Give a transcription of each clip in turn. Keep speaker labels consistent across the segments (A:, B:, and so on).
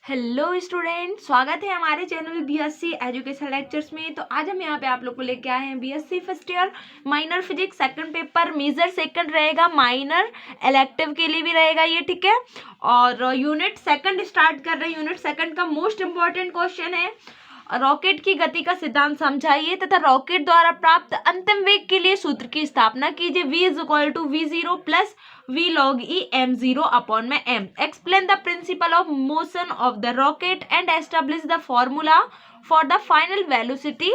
A: Hello student, स्वागत है हमारे चैनल बीएससी एजुकेशन लेक्चर्स में। तो आज हम यहाँ पे आप लोग को लेके आए हैं BSc first year minor physics second paper major second रहेगा, माइनर इलेक्टिव के लिए भी रहेगा ये, ठीक है। और यूनिट सेकंड स्टार्ट कर रहे हैं। यूनिट सेकंड का मोस्ट इंपॉर्टेंट क्वेश्चन है, रॉकेट की गति का सिद्धांत समझाइए तथा रॉकेट द्वारा प्राप्त अंतिम वेग के लिए सूत्र की स्थापना कीजिए। v is equal to v0 plus v log e m0 upon में m। Explain the principle of motion of the rocket and establish the formula for the final velocity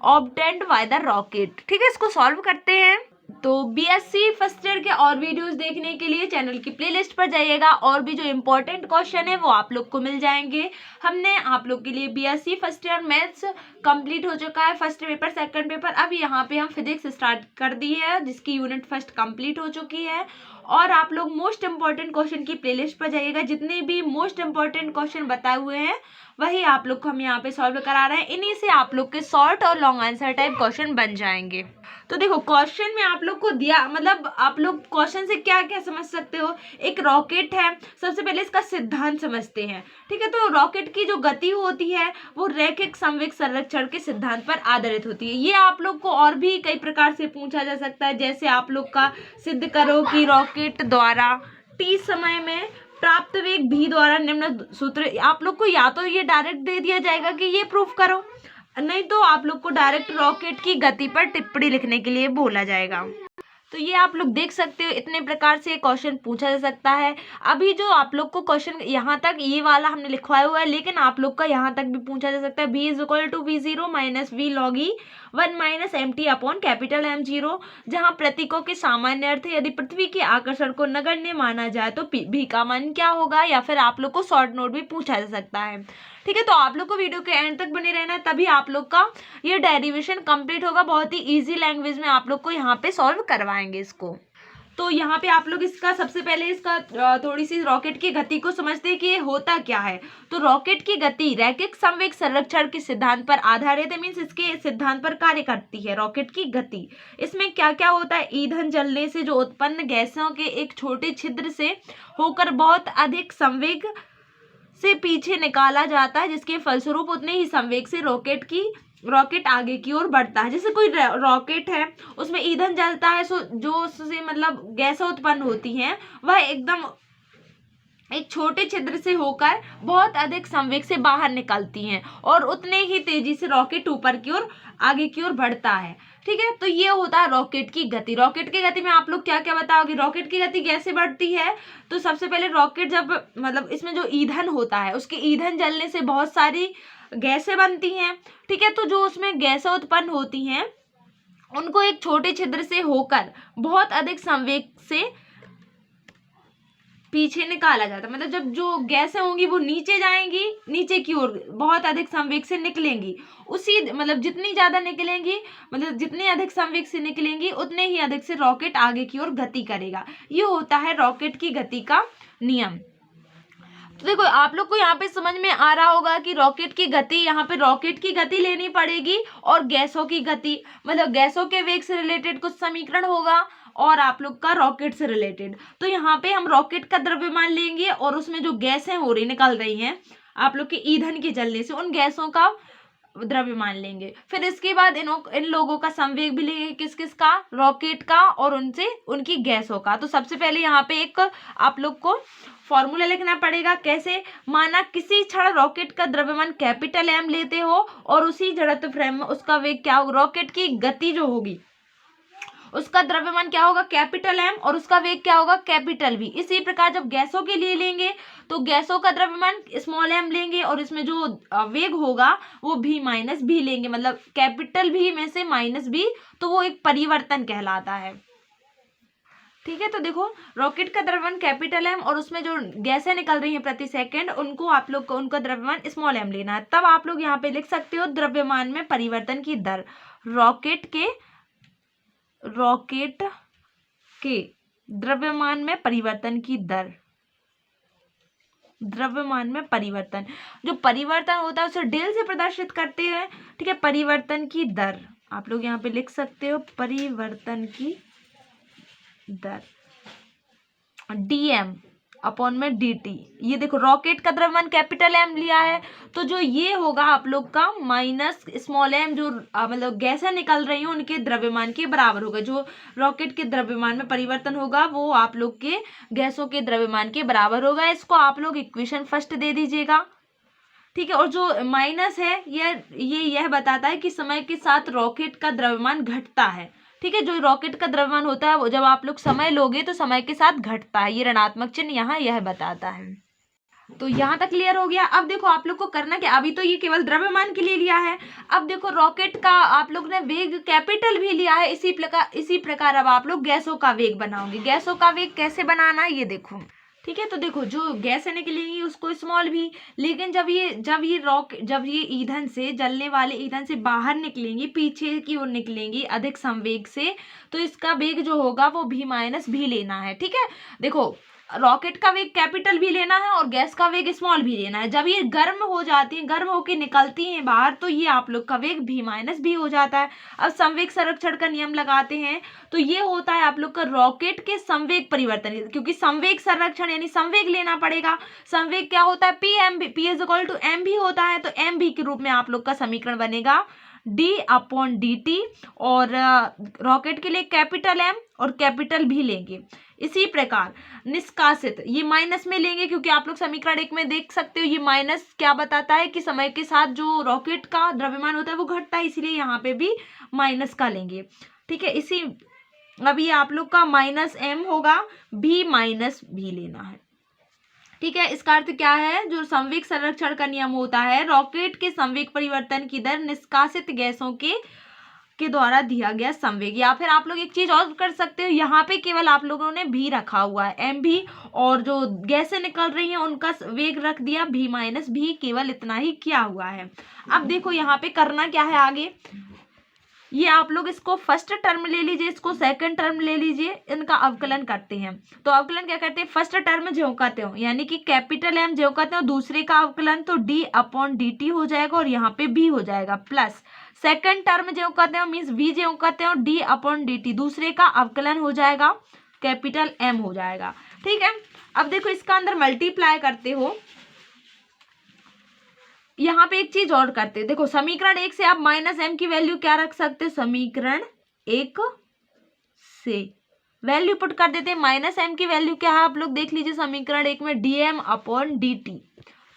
A: obtained by the rocket. ठीक है, इसको solve करते हैं। तो BSc first year के और videos देखने के लिए चैनल की प्लेलिस्ट पर जाइएगा, और भी जो इम्पोर्टेंट क्वेश्चन है वो आप लोग को मिल जाएंगे। हमने आप लोग के लिए BSc first year maths complete हो चुका है, फर्स्ट पेपर सेकंड पेपर। अब यहाँ पे हम फिजिक्स स्टार्ट कर दी है, जिसकी यूनिट फर्स्ट कंप्लीट हो चुकी है। और आप लोग मोस्ट इंपॉर्टेंट क्वेश्चन की प्लेलिस्ट पर जाइएगा, जितने भी मोस्ट इंपॉर्टेंट क्वेश्चन बताए हुए हैं वही आप लोग को हम यहाँ पे सॉल्व करा रहे हैं। इन्हीं से आप लोग के शॉर्ट और लॉन्ग आंसर टाइप क्वेश्चन बन जाएंगे। तो देखो, क्वेश्चन में आप लोग को दिया, मतलब आप लोग क्वेश्चन से क्या क्या समझ सकते हो। एक रॉकेट है, सबसे पहले इसका सिद्धांत समझते हैं, ठीक है। तो रॉकेट की जो गति होती है वो रैखिक संवेग संरक्षण के सिद्धांत पर आधारित होती है। ये आप लोग को और भी कई प्रकार से पूछा जा सकता है, जैसे आप लोग का सिद्ध करो कि रॉकेट द्वारा t समय में प्राप्त वेग v द्वारा निम्न सूत्र। आप लोग को या तो ये डायरेक्ट दे दिया जाएगा कि ये प्रूफ करो, नहीं तो आप लोग को डायरेक्ट रॉकेट की गति पर टिप्पणी लिखने के लिए बोला जाएगा। तो ये आप लोग देख सकते हो, इतने प्रकार से क्वेश्चन पूछा जा सकता है। अभी जो आप लोग को क्वेश्चन यहाँ तक ये वाला हमने लिखवाया हुआ है, लेकिन आप लोग का यहाँ तक भी पूछा जा सकता है। v is equal to v0 minus v log e 1 minus mt upon capital M0, जहाँ प्रतीकों के सामान्य अर्थ है। यदि पृथ्वी के आकर्षण को नगण्य माना जाए तो v का मान क्या होगा, या फिर आप लोग को शॉर्ट नोट भी पूछा जा सकता है। ठीक है, तो आप लोग को वीडियो के एंड तक बने रहना है, तभी आप लोग का ये डेरिवेशन कंप्लीट होगा। बहुत ही इजी लैंग्वेज में आप लोग को यहाँ पे सॉल्व करवाएंगे इसको। तो यहाँ पे आप लोग इसका सबसे पहले इसका थोड़ी सी रॉकेट की गति को समझते हैं कि ये होता क्या है। तो रॉकेट की गति रैखिक संवेग संरक्षण के सिद्धांत पर आधारित है, मीन्स इसके सिद्धांत पर कार्य करती है रॉकेट की गति। इसमें क्या क्या होता है, ईंधन जलने से जो उत्पन्न गैसों के एक छोटे छिद्र से होकर बहुत अधिक संवेग से पीछे निकाला जाता है, जिसके फलस्वरूप उतने ही संवेग से रॉकेट आगे की ओर बढ़ता है। जैसे कोई रॉकेट है, उसमें ईंधन जलता है, जो उससे मतलब गैसें उत्पन्न होती हैं वह एकदम एक छोटे छिद्र से होकर बहुत अधिक संवेग से बाहर निकलती हैं, और उतने ही तेजी से रॉकेट ऊपर की ओर आगे की ओर बढ़ता है। ठीक है, तो ये होता है रॉकेट की गति। रॉकेट की गति में आप लोग क्या क्या बताओगे, रॉकेट की गति कैसे बढ़ती है। तो सबसे पहले रॉकेट जब मतलब इसमें जो ईंधन होता है, उसके ईंधन जलने से बहुत सारी गैसें बनती हैं। ठीक है, तो जो उसमें गैसें उत्पन्न होती हैं उनको एक छोटे छिद्र से होकर बहुत अधिक संवेग से पीछे निकाला जाता है। मतलब जब जो गैसें होंगी वो नीचे जाएंगी, नीचे की ओर बहुत अधिक संवेग से निकलेंगी। उसी मतलब जितनी ज्यादा निकलेंगी, मतलब जितनी अधिक संवेग से निकलेंगी, उतने ही अधिक से रॉकेट आगे की ओर गति करेगा। ये होता है रॉकेट की गति का नियम। तो देखो, आप लोग को यहाँ पे समझ में आ रहा होगा कि रॉकेट की गति, यहाँ पे रॉकेट की गति लेनी पड़ेगी और गैसों की गति, मतलब गैसों के वेग से रिलेटेड कुछ समीकरण होगा और आप लोग का रॉकेट से रिलेटेड। तो यहाँ पे हम रॉकेट का द्रव्यमान लेंगे और उसमें जो गैसें हो रही निकल रही हैं आप लोग के ईंधन के जलने से, उन गैसों का द्रव्यमान लेंगे। फिर इसके बाद इन लोगों का संवेग भी लेंगे, किस किस का, रॉकेट का और उनसे उनकी गैसों का। तो सबसे पहले यहाँ पे एक आप लोग को फॉर्मूला लिखना पड़ेगा। कैसे, माना किसी क्षण रॉकेट का द्रव्यमान कैपिटल एम लेते हो और उसी जड़त्व फ्रेम में उसका वेग क्या होगा, रॉकेट की गति जो होगी उसका द्रव्यमान क्या होगा, कैपिटल एम, और उसका वेग क्या होगा, कैपिटल वी। इसी प्रकार जब गैसों के लिए लेंगे तो गैसों का द्रव्यमान स्मॉल एम लेंगे और इसमें जो वेग होगा वो भी माइनस भी लेंगे, मतलब कैपिटल भी में से माइनस भी, तो वो एक परिवर्तन कहलाता है। ठीक है, तो देखो, रॉकेट का द्रव्यमान कैपिटल एम और उसमें जो गैसें निकल रही हैं प्रति सेकंड, उनको आप लोग को उनका द्रव्यमान स्मॉल एम लेना है। तब आप लोग यहाँ पे लिख सकते हो द्रव्यमान में परिवर्तन की दर, रॉकेट के द्रव्यमान में परिवर्तन की दर। द्रव्यमान में परिवर्तन, जो परिवर्तन होता है उसे डेल से प्रदर्शित करते हैं। ठीक है, परिवर्तन की दर आप लोग यहाँ पे लिख सकते हो, परिवर्तन की दर dm अपॉन में dt। ये देखो रॉकेट का द्रव्यमान कैपिटल M लिया है, तो जो ये होगा आप लोग का माइनस स्मॉल m, जो मतलब गैसें निकल रही हैं उनके द्रव्यमान के बराबर होगा। जो रॉकेट के द्रव्यमान में परिवर्तन होगा वो आप लोग के गैसों के द्रव्यमान के बराबर होगा। इसको आप लोग इक्वेशन फर्स्ट दे दीजिएगा, ठीक है। और जो माइनस है यह बताता है कि समय के साथ रॉकेट का द्रव्यमान घटता है, ठीक है। जो रॉकेट का द्रव्यमान होता है वो जब आप लोग समय लोगे तो समय के साथ घटता है, ये ऋणात्मक चिन्ह यहाँ यह बताता है। तो यहाँ तक क्लियर हो गया। अब देखो आप लोग को करना क्या, अभी तो ये केवल द्रव्यमान के लिए लिया है, अब देखो रॉकेट का आप लोग ने वेग कैपिटल भी लिया है। इसी प्रकार अब आप लोग गैसों का वेग बनाओगे। गैसों का वेग कैसे बनाना है ये देखो, ठीक है। तो देखो जो गैसें निकलेंगी उसको स्मॉल भी, लेकिन जब ये ईंधन से, जलने वाले ईंधन से बाहर निकलेंगी, पीछे की ओर निकलेंगी अधिक संवेग से, तो इसका वेग जो होगा वो भी माइनस भी लेना है, ठीक है। देखो रॉकेट का वेग कैपिटल भी लेना है और गैस का वेग स्मॉल भी लेना है। जब ये गर्म हो जाती है, गर्म होके निकलती हैं बाहर, तो ये आप लोग का वेग भी माइनस भी हो जाता है। अब संवेग संरक्षण का नियम लगाते हैं तो ये होता है आप लोग का रॉकेट के संवेग परिवर्तन, क्योंकि संवेग संरक्षण यानी संवेग लेना पड़ेगा। संवेग क्या होता है, p is equal to m भी होता है, तो m भी के रूप में आप लोग का समीकरण बनेगा d/dt। और रॉकेट के लिए कैपिटल M और कैपिटल भी लेंगे। इसी प्रकार निष्कासित, ये माइनस में लेंगे क्योंकि आप लोग समीकरण 1 में देख सकते हो ये माइनस क्या बताता है कि समय के साथ जो रॉकेट का द्रव्यमान होता है वो घटता है, इसीलिए यहाँ पे भी माइनस का लेंगे, ठीक है। इसी अभी आप लोग का माइनस m होगा, भी माइनस भी लेना है, ठीक है। इसका अर्थ क्या है, जो संवेग संरक्षण का नियम होता है, रॉकेट के संवेग परिवर्तन की दर निष्कासित गैसों के द्वारा दिया गया संवेग। या फिर आप लोग एक चीज और कर सकते हो, यहाँ पे केवल आप लोगों ने भी रखा हुआ है m भी, और जो गैसें निकल रही हैं उनका वेग रख दिया भी माइनस भी, केवल इतना ही किया हुआ है। अब देखो यहाँ पे करना क्या है आगे, ये आप लोग इसको फर्स्ट टर्म ले लीजिए, इसको सेकंड टर्म ले लीजिए, इनका अवकलन करते हैं। तो अवकलन क्या करते हैं, फर्स्ट टर्म ज्यों कहते हो यानी कि कैपिटल M ज्यों कहते हो, दूसरे का अवकलन तो d/dt हो जाएगा और यहाँ पे b हो जाएगा, प्लस सेकंड टर्म ज्यों कहते हो मीन्स v ज्यों कहते हो, d/dt दूसरे का अवकलन हो जाएगा, कैपिटल M हो जाएगा, ठीक है। अब देखो इसका अंदर मल्टीप्लाई करते हो, यहाँ पे एक चीज और करते हैं। देखो समीकरण 1 से आप माइनस m की वैल्यू क्या रख सकते हैं, समीकरण 1 से वैल्यू पुट कर देते हैं। माइनस m की वैल्यू क्या है आप लोग देख लीजिए, समीकरण 1 में dm/dt,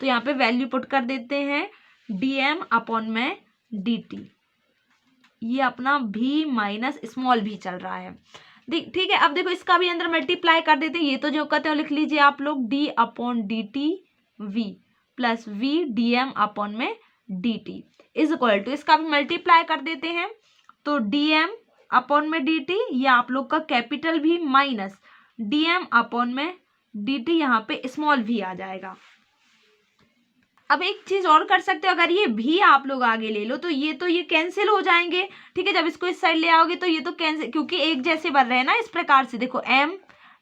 A: तो यहाँ पे वैल्यू पुट कर देते हैं dm/dt। ये अपना भी माइनस स्मॉल भी चल रहा है, ठीक है। अब देखो इसका भी अंदर मल्टीप्लाई कर देते हैं, ये तो जो कहते हो लिख लीजिए आप लोग d/dt v plus v dm/dt is equal to, इसका भी मल्टीप्लाई कर देते हैं तो dm/dt, ये आप लोग का कैपिटल भी माइनस dm/dt, यहाँ पे स्मॉल भी आ जाएगा। अब एक चीज और कर सकते हो, अगर ये भी आप लोग आगे ले लो तो ये कैंसिल हो जाएंगे, ठीक है। जब इसको इस साइड ले आओगे तो ये तो कैंसिल, क्योंकि एक जैसे बन रहे हैं ना, इस प्रकार से देखो m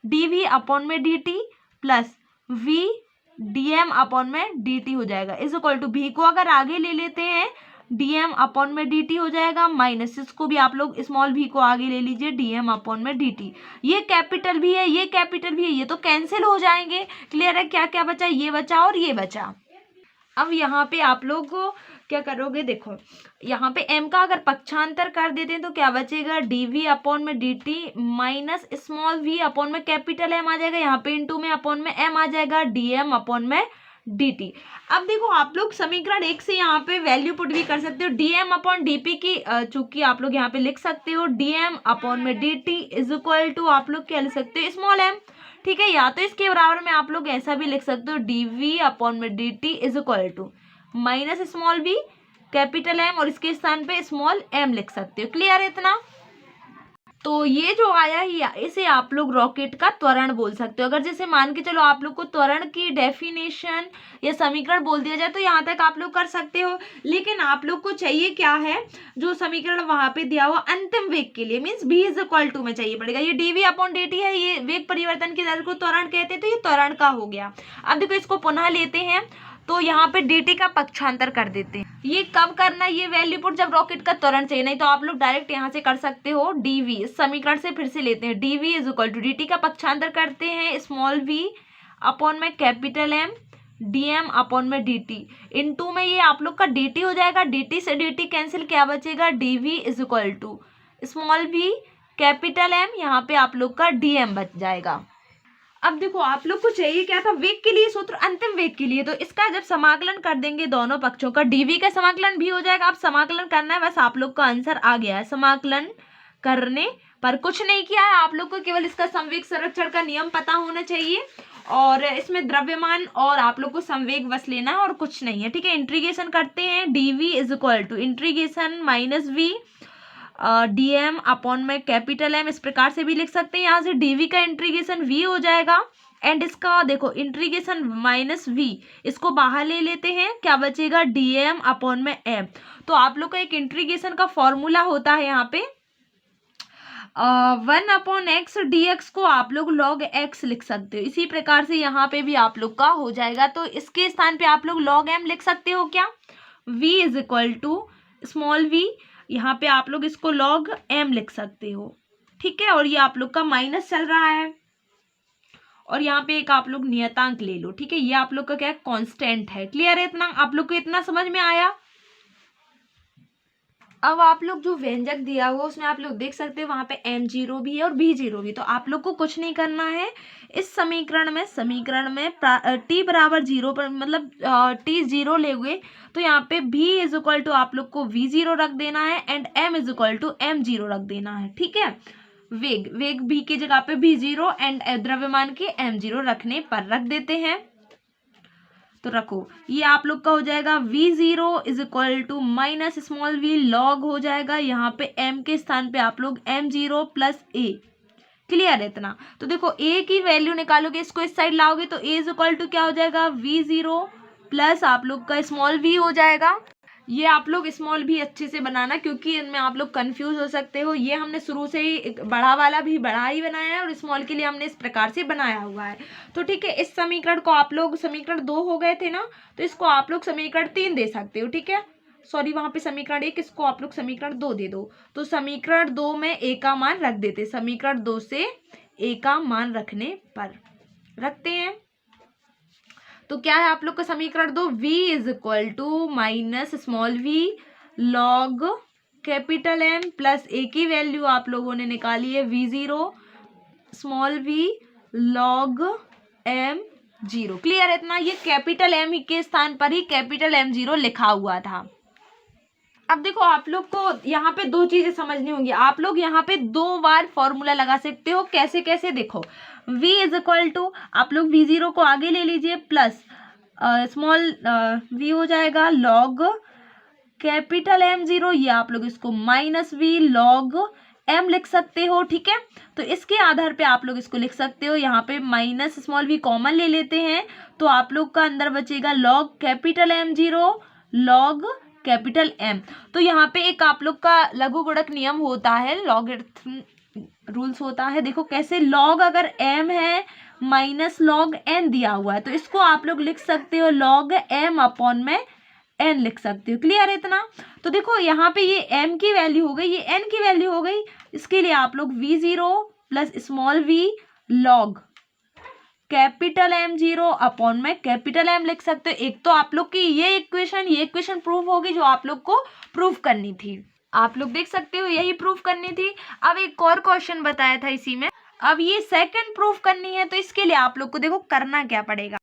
A: dv/dt plus v dm/dt हो जाएगा, इज इक्वल टू भी को अगर आगे ले लेते हैं dm/dt हो जाएगा, माइनस इसको भी आप लोग स्मॉल भी को आगे ले लीजिए dm/dt। ये कैपिटल भी है, ये कैपिटल भी है, ये तो कैंसिल हो जाएंगे। क्लियर है, क्या क्या बचा, ये बचा और ये बचा। अब यहाँ पे आप लोग क्या करोगे, देखो यहाँ पे m का अगर पक्षांतर कर देते हैं तो क्या बचेगा, dv/dt minus small v upon में कैपिटल M आ जाएगा, यहाँ पे इंटू में अपॉन में m आ जाएगा dm/dt। अब देखो आप लोग समीकरण 1 से यहाँ पे वैल्यू पुट भी कर सकते हो, dm/dp की चूंकि आप लोग यहाँ पे लिख सकते हो dm/dt इज इक्वल टू आप लोग क्या लिख सकते हो, स्मॉल m, ठीक है। या तो इसके बराबर में आप लोग ऐसा भी लिख सकते हो dv/dt is equal to minus small v capital M और इसके स्थान पे स्मॉल m लिख सकते हो। क्लियर है इतना। तो ये जो आया ही, इसे आप लोग रॉकेट का त्वरण बोल सकते हो। अगर जैसे मान के चलो आप लोग को त्वरण की डेफिनेशन या समीकरण बोल दिया जाए तो यहाँ तक आप लोग कर सकते हो, लेकिन आप लोग को चाहिए क्या है, जो समीकरण वहां पे दिया हुआ अंतिम वेग के लिए means v is equal to में चाहिए पड़ेगा। ये dv/dt है, ये वेग परिवर्तन की दर को त्वरण कहते हैं, तो ये त्वरण का हो गया। अब देखो इसको पुनः लेते हैं तो यहाँ पे dt का पक्षांतर कर देते हैं। ये कब करना है, ये वैल्यू पुट जब रॉकेट का त्वरण चाहिए, नहीं तो आप लोग डायरेक्ट यहाँ से कर सकते हो dv, इस समीकरण से फिर से लेते हैं dv is equal to dt का पक्षांतर करते हैं स्मॉल v अपॉन में कैपिटल एम dm अपॉन में dt। इनटू में ये आप लोग का dt हो जाएगा, dt से dt कैंसिल, क्या बचेगा dv is equal to small v capital m, यहाँ पे आप लोग का dm बच जाएगा। अब देखो आप लोग को चाहिए क्या था, वेग के लिए सूत्र, अंतिम वेग के लिए। तो इसका जब समाकलन कर देंगे दोनों पक्षों का, dv का समाकलन भी हो जाएगा। अब समाकलन करना है, बस आप लोग का आंसर आ गया है। समाकलन करने पर कुछ नहीं किया है आप लोग को, केवल इसका संवेग संरक्षण का नियम पता होना चाहिए और इसमें द्रव्यमान और आप लोग को संवेग बस लेना है और कुछ नहीं है, ठीक है। इंटीग्रेशन करते हैं, dv is equal to integration minus v dm upon में कैपिटल M, इस प्रकार से भी लिख सकते हैं। यहाँ से dv का इंटीग्रेशन v हो जाएगा एंड इसका देखो इंटीग्रेशन माइनस v, इसको बाहर ले लेते हैं, क्या बचेगा dm अपॉन में m। तो आप लोग का एक इंटीग्रेशन का फॉर्मूला होता है यहाँ पे 1 अपॉन एक्स dx को आप लोग log x लिख सकते हो। इसी प्रकार से यहाँ पे भी आप लोग का हो जाएगा। तो इसके स्थान पे आप लोग log m लिख सकते हो क्या, v is equal to small v, यहाँ पे आप लोग इसको log m लिख सकते हो, ठीक है। और ये आप लोग का माइनस चल रहा है और यहाँ पे एक आप लोग नियतांक ले लो, ठीक है। ये आप लोग का क्या है, कांस्टेंट है। क्लियर है इतना, आप लोग को इतना समझ में आया। अब आप लोग जो व्यंजक दिया हुआ उसमें आप लोग देख सकते हो वहां पे m0 भी है और b0 भी। तो आप लोग को कुछ नहीं करना है, इस समीकरण में t बराबर 0 पर मतलब t 0 ले हुए तो यहाँ पे b इज इक्वल टू आप लोग को v0 रख देना है and m is equal to m0 रख देना है, ठीक है। वेग b की जगह पे v0 एंड द्रव्यमान के m0 रखने पर रख देते हैं। तो रखो, ये आप लोग का हो जाएगा v0 is equal to minus small v log हो जाएगा, यहाँ पे m के स्थान पे आप लोग m0 प्लस a। क्लियर है इतना। तो देखो a की वैल्यू निकालोगे, इसको इस साइड लाओगे तो a इज इक्वल टू क्या हो जाएगा v0 प्लस आप लोग का स्मॉल v हो जाएगा। ये आप लोग स्मॉल भी अच्छे से बनाना क्योंकि इनमें आप लोग कंफ्यूज हो सकते हो। ये हमने शुरू से ही बड़ा वाला भी बड़ा ही बनाया है और स्मॉल के लिए हमने इस प्रकार से बनाया हुआ है। तो ठीक है, इस समीकरण को आप लोग समीकरण 2 हो गए थे ना, तो इसको आप लोग समीकरण 3 दे सकते हो, ठीक है। सॉरी, वहां पे समीकरण 1, इसको आप लोग समीकरण 2 दे दो। तो समीकरण 2 में a का मान रख देते, समीकरण 2 से a का मान रखने पर रखते हैं। तो क्या है आप लोग का समीकरण 2, v is equal to minus small v log capital M plus a की वैल्यू आप लोगों ने निकाली है v0 small v log m0। Clear है इतना। ये कैपिटल M के स्थान पर ही कैपिटल M0 लिखा हुआ था। अब देखो आप लोग को यहाँ पे 2 चीजें समझनी होंगी। आप लोग यहाँ पे 2 बार फॉर्मूला लगा सकते हो। कैसे कैसे, देखो v इज इक्वल टू आप लोग v0 को आगे ले लीजिए प्लस स्मॉल v हो जाएगा log कैपिटल M0, ये आप लोग इसको माइनस v log m लिख सकते हो, ठीक है। तो इसके आधार पे आप लोग इसको लिख सकते हो। यहाँ पे माइनस स्मॉल v कॉमन ले लेते हैं तो आप लोग का अंदर बचेगा log capital M0 log capital M। तो यहाँ पे एक आप लोग का लघु गुणक नियम होता है, लॉगरिथम रूल्स होता है। देखो कैसे, log अगर m है माइनस log n दिया हुआ है तो इसको आप लोग लिख सकते हो log m अपॉन में n लिख सकते हो। क्लियर है इतना। तो देखो यहाँ पे ये m की वैल्यू हो गई, ये n की वैल्यू हो गई। इसके लिए आप लोग v0 plus small v log capital M0 upon में कैपिटल M लिख सकते हो। एक तो आप लोग की ये इक्वेशन प्रूफ होगी जो आप लोग को प्रूफ करनी थी। आप लोग देख सकते हो यही प्रूफ करनी थी। अब एक और क्वेश्चन बताया था इसी में, अब ये सेकंड प्रूफ करनी है। तो इसके लिए आप लोग को देखो करना क्या पड़ेगा।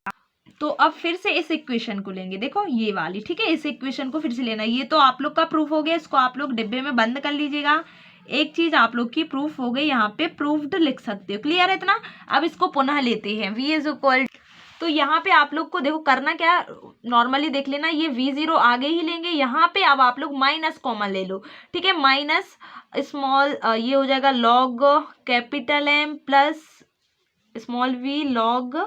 A: तो अब फिर से इस इक्वेशन को लेंगे, देखो ये वाली, ठीक है। इस इक्वेशन को फिर से लेना, ये तो आप लोग का प्रूफ हो गया, इसको आप लोग डिब्बे में बंद कर लीजिएगा। एक चीज आप लोग की प्रूफ हो गई, यहाँ पे प्रूफ्ड लिख सकते हो। क्लियर है इतना। अब इसको पुनः लेते हैं, v इज इक्वल, तो यहाँ पे आप लोग को देखो करना क्या, नॉर्मली देख लेना, ये v0 आगे ही लेंगे। यहाँ पे अब आप लोग माइनस कॉमन ले लो, ठीक है। माइनस स्मॉल ये हो जाएगा log capital M plus small v log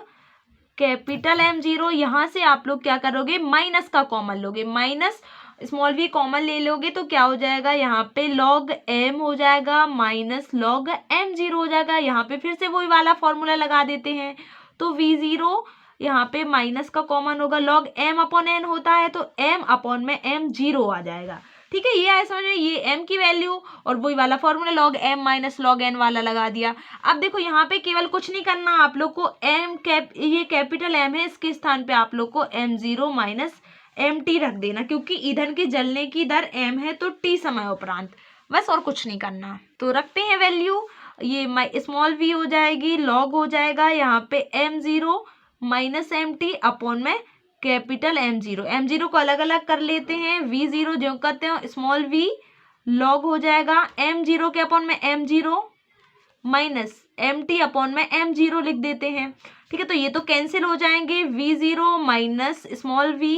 A: capital M0। यहाँ से आप लोग क्या करोगे, माइनस का कॉमन लोगे, माइनस स्मॉल v कॉमन ले लोगे तो क्या हो जाएगा, यहाँ पे log m हो जाएगा माइनस log m0 हो जाएगा। यहाँ पे फिर से वही वाला फॉर्मूला लगा देते हैं। तो v0 यहाँ पे माइनस का कॉमन होगा, log m अपॉन n होता है तो m अपॉन में m0 आ जाएगा, ठीक है, ये आया समझ में, ये m की वैल्यू और वही वाला formula log m minus log n वाला लगा दिया। अब देखो यहाँ पे केवल कुछ नहीं करना, आप लोग को ये कैपिटल M है, इसके स्थान पे आप लोग को m0 माइनस mt रख देना, क्योंकि ईंधन की जलने की दर m है तो t समय उपरांत, बस और कुछ नहीं करना। तो रखते हैं वैल्यू, ये स्मॉल v हो जाएगी, log हो जाएगा यहाँ पे m0 माइनस mt अपॉन में कैपिटल m0 को अलग अलग कर लेते हैं, v0 जो करते हैं स्मॉल v, log हो जाएगा m0 के अपॉन में m0 माइनस mt अपॉन में m0 लिख देते हैं। ठीक है, तो ये तो कैंसिल हो जाएंगे, v0 minus small v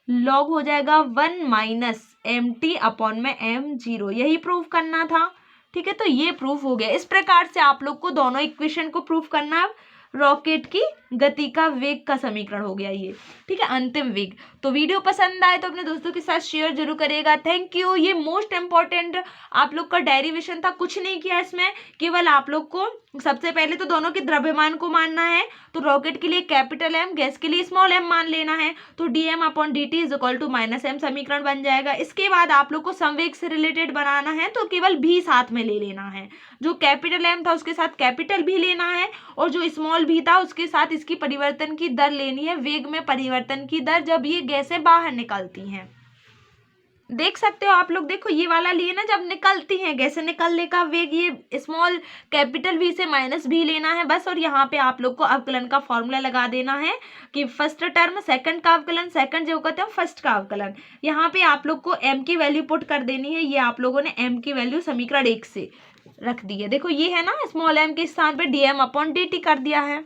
A: log हो जाएगा 1 माइनस mt अपॉन में m0, यही प्रूफ करना था। ठीक है, तो ये प्रूफ हो गया। इस प्रकार से आप लोग को दोनों इक्वेशन को प्रूफ करना, रॉकेट की गति का वेग का समीकरण हो गया ये। ठीक है, अंतिम वेग। तो वीडियो पसंद आए तो अपने दोस्तों के साथ शेयर जरूर करिएगा। Thank you. ये मोस्ट इंपॉर्टेंट आप लोग का डेरिवेशन था, कुछ नहीं किया इसमें, केवल आप लोग को सबसे पहले तो दोनों के द्रव्यमान को मानना है। तो रॉकेट के लिए कैपिटल M, गैस के लिए स्मॉल m मान लेना है। तो dm upon dt is equal to minus m समीकरण बन जाएगा। इसके बाद आप लोग को संवेग से रिलेटेड बनाना है, तो केवल भी साथ में ले लेना है। जो कैपिटल M था उसके साथ कैपिटल भी लेना है, और जो स्मॉल भी था उसके साथ इसकी परिवर्तन की दर लेनी है, वेग में परिवर्तन की दर जब ये गैसें बाहर निकलती हैं। देख सकते हो आप लोग, देखो ये वाला लिए ना, जब निकलती हैं गैसें, निकलने का वेग ये स्मॉल कैपिटल v से माइनस भी लेना है बस। और यहाँ पे आप लोग को अवकलन का फॉर्मूला लगा देना है कि फर्स्ट टर्म सेकंड का अवकलन, सेकंड जो कहते हैं फर्स्ट का अवकलन। यहाँ पे आप लोग को m की वैल्यू पुट कर देनी है। ये आप लोगों ने m की वैल्यू समीकरण 1 से रख दी है। देखो ये है ना, स्मॉल m के स्थान पे dm अपॉन dt कर दिया है।